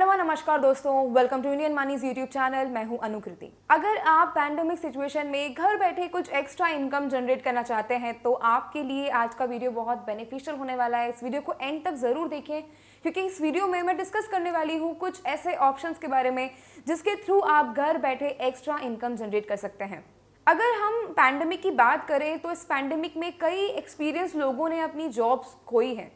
Hello नमस्कार दोस्तों, welcome to Indian monies YouTube channel. मैं हूं अनुकृति। अगर आप पैंडेमिक सिचुएशन में घर बैठे कुछ एक्स्ट्रा इनकम जनरेट करना चाहते हैं तो आपके लिए आज का वीडियो बहुत बेनिफिशियल होने वाला है। इस वीडियो को एंड तक जरूर देखें क्योंकि इस वीडियो में मैं डिस्कस करने वाली हूं कुछ ऐसे ऑप्शंस के बारे में जिसके थ्रू आप घर बैठे एक्स्ट्रा इनकम जनरेट कर सकते हैं। अगर हम पैंडेमिक की बात करें तो इस पैंडेमिक में कई एक्सपीरियंस लोगों ने अपनी जॉब्स खोई हैं।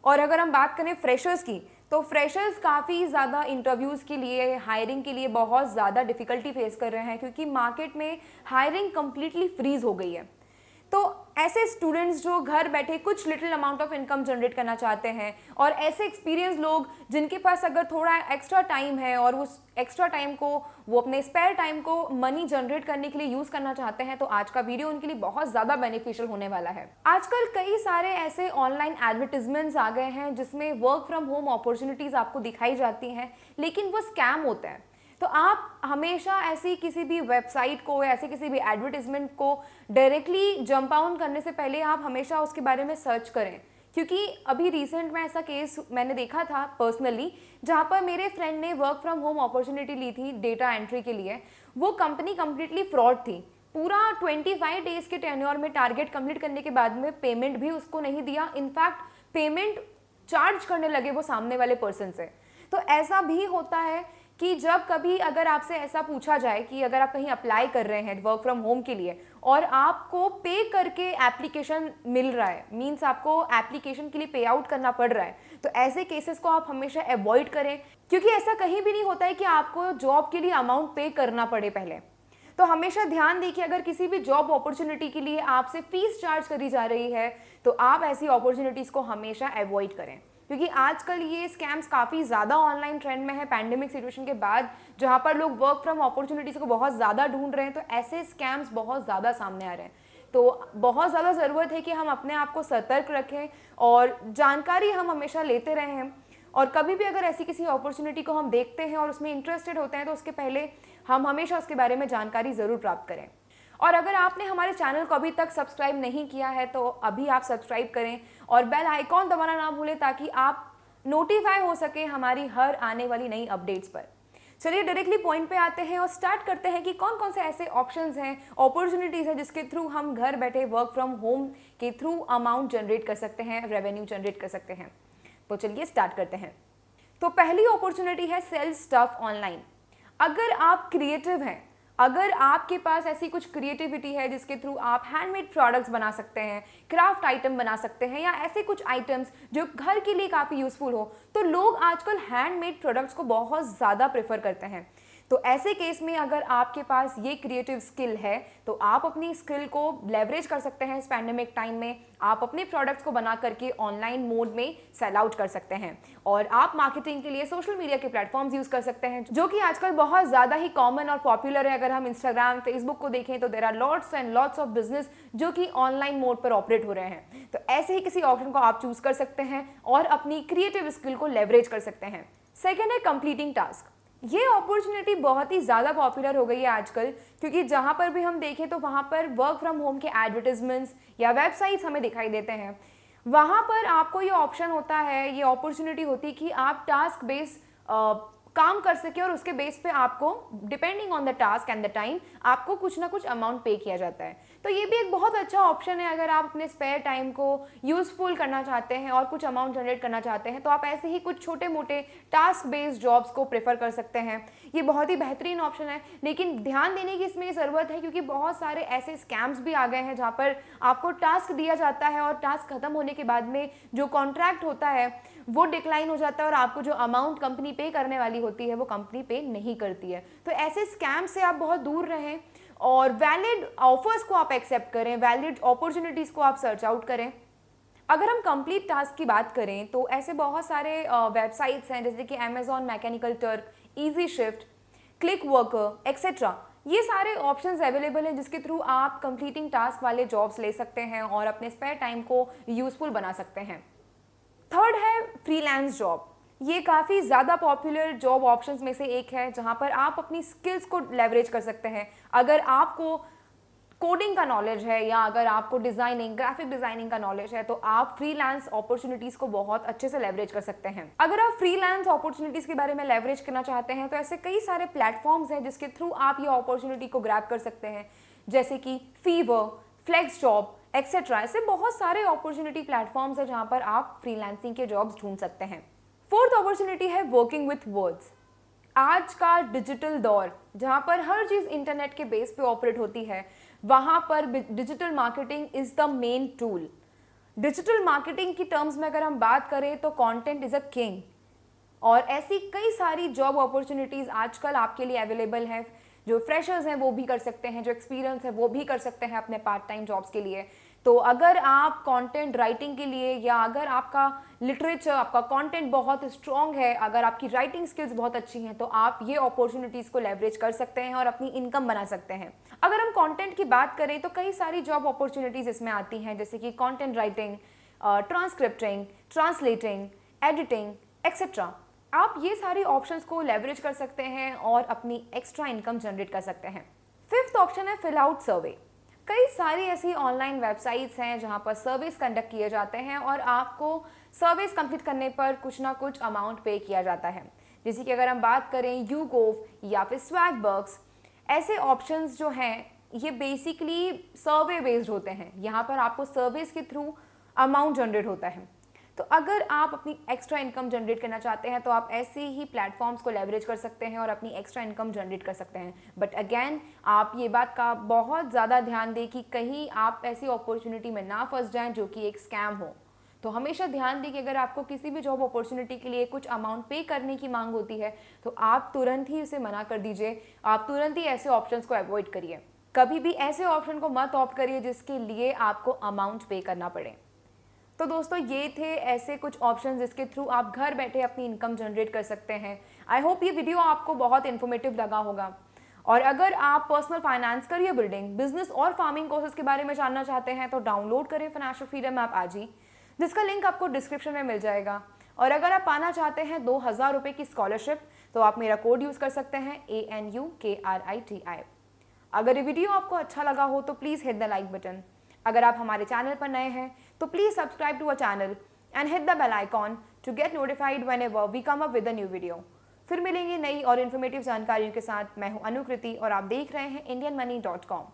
और अगर हम बात करें फ्रेशर्स की तो फ्रेशर्स काफ़ी ज़्यादा इंटरव्यूज़ के लिए, हायरिंग के लिए बहुत ज़्यादा डिफ़िकल्टी फेस कर रहे हैं क्योंकि मार्केट में हायरिंग कम्प्लीटली फ्रीज हो गई है। तो ऐसे स्टूडेंट्स जो घर बैठे कुछ little amount of income generate करना चाहते हैं और ऐसे एक्सपीरियंस लोग जिनके पास अगर थोड़ा एक्स्ट्रा टाइम है और उस एक्स्ट्रा टाइम को वो अपने स्पेयर टाइम को मनी जनरेट करने के लिए यूज़ करना चाहते हैं तो आज का वीडियो उनके लिए बहुत ज़्यादा बेनिफिशियल होने वाला है। आजकल कई सारे ऐसे ऑनलाइन एडवर्टिजमेंट्स आ गए हैं जिसमें वर्क फ्रॉम होम अपॉर्चुनिटीज़ आपको दिखाई जाती हैं, लेकिन वो स्कैम होते हैं। तो आप हमेशा ऐसी किसी भी वेबसाइट को या ऐसे किसी भी एडवर्टिजमेंट को डायरेक्टली जंप आउट करने से पहले आप हमेशा उसके बारे में सर्च करें, क्योंकि अभी रिसेंट में ऐसा केस मैंने देखा था पर्सनली, जहाँ पर मेरे फ्रेंड ने वर्क फ्रॉम होम अपॉर्चुनिटी ली थी डेटा एंट्री के लिए। वो कंपनी कम्प्लीटली फ्रॉड थी। पूरा 25 डेज के टेन्योर में टारगेट कंप्लीट करने के बाद में पेमेंट भी उसको नहीं दिया। इनफैक्ट पेमेंट चार्ज करने लगे वो सामने वाले पर्सन से। तो ऐसा भी होता है कि जब कभी अगर आपसे ऐसा पूछा जाए कि अगर आप कहीं अप्लाई कर रहे हैं वर्क फ्रॉम होम के लिए और आपको पे करके एप्लीकेशन मिल रहा है, मींस आपको एप्लीकेशन के लिए पे आउट करना पड़ रहा है, तो ऐसे केसेस को आप हमेशा अवॉइड करें, क्योंकि ऐसा कहीं भी नहीं होता है कि आपको जॉब के लिए अमाउंट पे करना पड़े पहले। तो हमेशा ध्यान देखिए, अगर किसी भी जॉब अपॉर्चुनिटी के लिए आपसे फीस चार्ज करी जा रही है तो आप ऐसी अपॉर्चुनिटीज़ को हमेशा अवॉइड करें, क्योंकि आजकल ये स्कैम्स काफ़ी ज़्यादा ऑनलाइन ट्रेंड में है पैंडेमिक सिचुएशन के बाद, जहाँ पर लोग वर्क फ्रॉम अपॉर्चुनिटीज़ को बहुत ज़्यादा ढूंढ रहे हैं। तो ऐसे स्कैम्स बहुत ज़्यादा सामने आ रहे हैं। तो बहुत ज़्यादा ज़रूरत है कि हम अपने आप को सतर्क रखें और जानकारी हम हमेशा लेते रहें। और कभी भी अगर ऐसी किसी अपॉर्चुनिटी को हम देखते हैं और उसमें इंटरेस्टेड होते हैं तो उसके पहले हम हमेशा उसके बारे में जानकारी ज़रूर प्राप्त करें। और अगर आपने हमारे चैनल को अभी तक सब्सक्राइब नहीं किया है तो अभी आप सब्सक्राइब करें और बेल आइकॉन दबाना ना भूलें ताकि आप नोटिफाई हो सके हमारी हर आने वाली नई अपडेट्स पर। चलिए डायरेक्टली पॉइंट पे आते हैं और स्टार्ट करते हैं कि कौन कौन से ऐसे ऑप्शंस हैं, अपॉर्चुनिटीज़ हैं जिसके थ्रू हम घर बैठे वर्क फ्रॉम होम के थ्रू अमाउंट जनरेट कर सकते हैं, रेवेन्यू जनरेट कर सकते हैं। तो चलिए स्टार्ट करते हैं। तो पहली अपॉर्चुनिटी है सेल स्टफ ऑनलाइन। अगर आप क्रिएटिव हैं, अगर आपके पास ऐसी कुछ क्रिएटिविटी है जिसके थ्रू आप हैंडमेड प्रोडक्ट्स बना सकते हैं, क्राफ्ट आइटम बना सकते हैं या ऐसे कुछ आइटम्स जो घर के लिए काफ़ी यूजफुल हो, तो लोग आजकल हैंडमेड प्रोडक्ट्स को बहुत ज़्यादा प्रेफर करते हैं। तो ऐसे केस में अगर आपके पास ये क्रिएटिव स्किल है तो आप अपनी स्किल को लेवरेज कर सकते हैं। इस पैंडेमिक टाइम में आप अपने प्रोडक्ट्स को बना करके ऑनलाइन मोड में सेल आउट कर सकते हैं और आप मार्केटिंग के लिए सोशल मीडिया के प्लेटफॉर्म्स यूज कर सकते हैं, जो कि आजकल बहुत ज़्यादा ही कॉमन और पॉपुलर है। अगर हम इंस्टाग्राम, फेसबुक को देखें तो there are lots and lots of business जो कि ऑनलाइन मोड पर ऑपरेट हो रहे हैं। तो ऐसे ही किसी ऑप्शन को आप चूज कर सकते हैं और अपनी क्रिएटिव स्किल को लेवरेज कर सकते हैं। सेकेंड है कंप्लीटिंग टास्क। ये अपॉर्चुनिटी बहुत ही ज़्यादा पॉपुलर हो गई है आजकल, क्योंकि जहाँ पर भी हम देखें तो वहाँ पर वर्क फ्रॉम होम के एडवर्टिजमेंट्स या वेबसाइट्स हमें दिखाई देते हैं। वहाँ पर आपको ये ऑप्शन होता है, ये अपॉर्चुनिटी होती है कि आप टास्क बेस काम कर सके और उसके बेस पे आपको depending on the task and the time आपको कुछ ना कुछ अमाउंट पे किया जाता है। तो ये भी एक बहुत अच्छा ऑप्शन है। अगर आप अपने स्पेयर टाइम को यूजफुल करना चाहते हैं और कुछ अमाउंट जनरेट करना चाहते हैं तो आप ऐसे ही कुछ छोटे मोटे टास्क बेस्ड जॉब्स को प्रेफर कर सकते हैं। ये बहुत ही बेहतरीन ऑप्शन है, लेकिन ध्यान देने की इसमें ज़रूरत है क्योंकि बहुत सारे ऐसे स्कैम्स भी आ गए हैं जहाँ पर आपको टास्क दिया जाता है और टास्क खत्म होने के बाद में जो कॉन्ट्रैक्ट होता है वो डिक्लाइन हो जाता है और आपको जो अमाउंट कंपनी पे करने वाली होती है वो कंपनी पे नहीं करती है। तो ऐसे स्कैम से आप बहुत दूर रहें और वैलिड ऑफर्स को आप एक्सेप्ट करें, वैलिड अपॉर्चुनिटीज़ को आप सर्च आउट करें। अगर हम कंप्लीट टास्क की बात करें तो ऐसे बहुत सारे वेबसाइट्स हैं जैसे कि Amazon Mechanical Turk, EasyShift, Clickworker etcetera. ये सारे ऑप्शंस अवेलेबल हैं जिसके थ्रू आप कंप्लीटिंग टास्क वाले जॉब्स ले सकते हैं और अपने स्पेयर टाइम को यूजफुल बना सकते हैं। थर्ड है फ्रीलांस जॉब। ये काफ़ी ज़्यादा पॉपुलर जॉब ऑप्शंस में से एक है जहाँ पर आप अपनी स्किल्स को लेवरेज कर सकते हैं। अगर आपको कोडिंग का नॉलेज है या अगर आपको डिजाइनिंग, ग्राफिक डिजाइनिंग का नॉलेज है, तो आप फ्रीलांस अपॉर्चुनिटीज को बहुत अच्छे से लेवरेज कर सकते हैं। अगर आप फ्रीलांस अपॉर्चुनिटीज के बारे में लेवरेज करना चाहते हैं तो ऐसे कई सारे प्लेटफॉर्म्स हैं जिसके थ्रू आप ये अपॉर्चुनिटी को ग्रैब कर सकते हैं, जैसे कि फीवर, फ्लेक्स जॉब एक्सेट्रा। ऐसे बहुत सारे अपॉर्चुनिटी प्लेटफॉर्म्स हैं जहां पर आप फ्रीलांसिंग के जॉब्स ढूंढ सकते हैं। फोर्थ अपॉर्चुनिटी है वर्किंग विथ वर्ड्स। आज का डिजिटल दौर जहां पर हर चीज इंटरनेट के बेस पे ऑपरेट होती है, वहां पर digital marketing is the main tool. Digital marketing की टर्म्स में अगर हम बात करें तो कंटेंट इज अ किंग, और ऐसी कई सारी जॉब अपॉर्चुनिटीज आजकल आपके लिए अवेलेबल है। जो फ्रेशर्स हैं वो भी कर सकते हैं, जो एक्सपीरियंस है वो भी कर सकते हैं अपने पार्ट टाइम जॉब्स के लिए। तो अगर आप कंटेंट राइटिंग के लिए, या अगर आपका लिटरेचर, आपका कंटेंट बहुत स्ट्रॉन्ग है, अगर आपकी राइटिंग स्किल्स बहुत अच्छी हैं, तो आप ये अपॉर्चुनिटीज को लेवरेज कर सकते हैं और अपनी इनकम बना सकते हैं। अगर हम कंटेंट की बात करें तो कई सारी जॉब अपॉर्चुनिटीज इसमें आती हैं, जैसे कि content writing, transcripting, translating, editing etcetera. आप ये सारी ऑप्शंस को लेवरेज कर सकते हैं और अपनी एक्स्ट्रा इनकम जनरेट कर सकते हैं। फिफ्थ ऑप्शन है फिल आउट सर्वे। कई सारी ऐसी ऑनलाइन वेबसाइट्स हैं जहां पर सर्वेस कंडक्ट किए जाते हैं और आपको सर्वेस कंप्लीट करने पर कुछ ना कुछ अमाउंट पे किया जाता है। जैसे कि अगर हम बात करें YouGov या फिर स्वैगवर्क्स, ऐसे ऑप्शंस जो हैं ये बेसिकली सर्वे बेस्ड होते हैं। यहाँ पर आपको सर्वेस के थ्रू अमाउंट जनरेट होता है। तो अगर आप अपनी एक्स्ट्रा इनकम जनरेट करना चाहते हैं तो आप ऐसे ही प्लेटफॉर्म्स को लेवरेज कर सकते हैं और अपनी एक्स्ट्रा इनकम जनरेट कर सकते हैं। बट अगेन आप ये बात का बहुत ज़्यादा ध्यान दें कि कहीं आप ऐसी अपॉर्चुनिटी में ना फंस जाएं जो कि एक स्कैम हो। तो हमेशा ध्यान दें कि अगर आपको किसी भी जॉब अपॉर्चुनिटी के लिए कुछ अमाउंट पे करने की मांग होती है तो आप तुरंत ही उसे मना कर दीजिए। आप तुरंत ही ऐसे ऑप्शंस को अवॉइड करिए। कभी भी ऐसे ऑप्शन को मत ऑप्ट करिए जिसके लिए आपको अमाउंट पे करना पड़े। तो दोस्तों ये थे ऐसे कुछ ऑप्शन जिसके थ्रू आप घर बैठे अपनी इनकम जनरेट कर सकते हैं। आई होप ये वीडियो आपको बहुत इन्फॉर्मेटिव लगा होगा। और अगर आप personal finance, career building, business और फार्मिंग कोर्सेज के बारे में जानना चाहते हैं तो डाउनलोड करें फाइनेंशियल फ्रीडम ऐप आज ही, जिसका लिंक आपको डिस्क्रिप्शन में मिल जाएगा। और अगर आप पाना चाहते हैं 2000 रुपये की स्कॉलरशिप तो आप मेरा कोड यूज़ कर सकते हैं ANUKRITI। अगर ये वीडियो आपको अच्छा लगा हो तो please hit the like button. अगर आप हमारे चैनल पर नए हैं तो please subscribe to our channel and hit the bell icon to get notified whenever we come up with a new video. फिर मिलेंगे नई और इन्फॉर्मेटिव जानकारियों के साथ। मैं हूं अनुकृति और आप देख रहे हैं indianmoney.com।